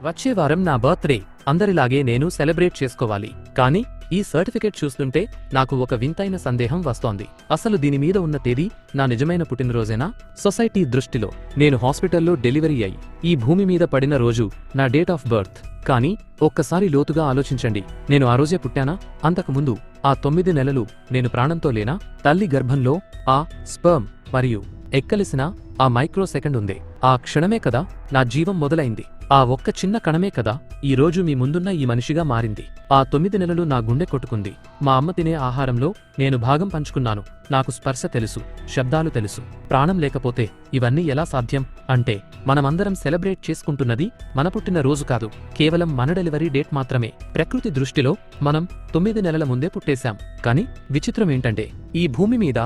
వచ్చే వారం నా బర్త్డే. అందరిలాగే నేను సెలబ్రేట్ చేసుకోవాలి. కానీ ఈ సర్టిఫికేట్ చూస్తుంటే నాకు ఒక వింతైన సందేహం వస్తోంది. అసలు దీని మీద ఉన్న తేదీ నా నిజమైన పుట్టినరోజేనా? సొసైటీ దృష్టిలో నేను హాస్పిటల్లో డెలివరీ అయి ఈ భూమి మీద పడిన రోజు నా డేట్ ఆఫ్ బర్త్. కానీ ఒక్కసారి లోతుగా ఆలోచించండి. నేను ఆ రోజే పుట్టానా? అంతకుముందు ఆ 9 నెలలు నేను ప్రాణంతో లేనా? తల్లి గర్భంలో ఆ స్పర్మ్ మరియు ఎక్కలిసిన ఆ మైక్రో సెకండ్ ఉందే, ఆ క్షణమే కదా నా జీవం మొదలైంది. ఆ ఒక్క చిన్న కణమే కదా ఈ రోజు మీ ముందున్న ఈ మనిషిగా మారింది. ఆ 9 నెలలు నా గుండె కొట్టుకుంది. మా అమ్మ తినే ఆహారంలో నేను భాగం పంచుకున్నాను. నాకు స్పర్శ తెలుసు, శబ్దాలు తెలుసు. ప్రాణం లేకపోతే ఇవన్నీ ఎలా సాధ్యం? అంటే మనమందరం సెలబ్రేట్ చేసుకుంటున్నది మన పుట్టిన రోజు కాదు, కేవలం మన డెలివరీ డేట్ మాత్రమే. ప్రకృతి దృష్టిలో మనం 9 నెలల ముందే పుట్టేశాం. కానీ విచిత్రం ఏంటంటే ఈ భూమి మీద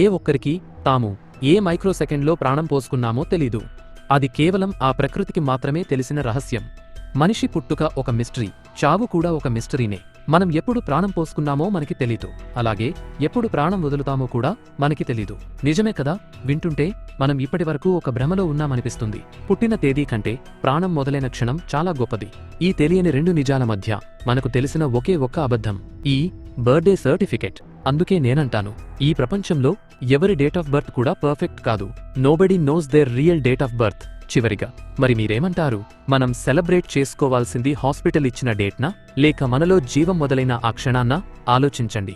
ఏ ఒక్కరికి తాము ఏ మైక్రో సెకండ్లో ప్రాణం పోసుకున్నామో తెలీదు. అది కేవలం ఆ ప్రకృతికి మాత్రమే తెలిసిన రహస్యం. మనిషి పుట్టుక ఒక మిస్టరీ, చావు కూడా ఒక మిస్టరీనే. మనం ఎప్పుడు ప్రాణం పోసుకున్నామో మనకి తెలీదు, అలాగే ఎప్పుడు ప్రాణం వదులుతామో కూడా మనకి తెలీదు. నిజమే కదా? వింటుంటే మనం ఇప్పటివరకు ఒక భ్రమలో ఉన్నామనిపిస్తుంది. పుట్టిన తేదీ కంటే ప్రాణం మొదలైన క్షణం చాలా గొప్పది. ఈ తెలియని 2 నిజాల మధ్య మనకు తెలిసిన ఒకే ఒక్క అబద్ధం, ఈ బర్త్డే సర్టిఫికెట్. అందుకే నేనంటాను, ఈ ప్రపంచంలో ఎవరి డేట్ ఆఫ్ బర్త్ కూడా పర్ఫెక్ట్ కాదు. Nobody nose there real date of birth. చివరిగా మరి మీరేమంటారు? మనం సెలబ్రేట్ చేసుకోవాల్సింది హాస్పిటల్ ఇచ్చిన డేట్నా, లేక మనలో జీవం మొదలైన ఆ క్షణాన్నా? ఆలోచించండి.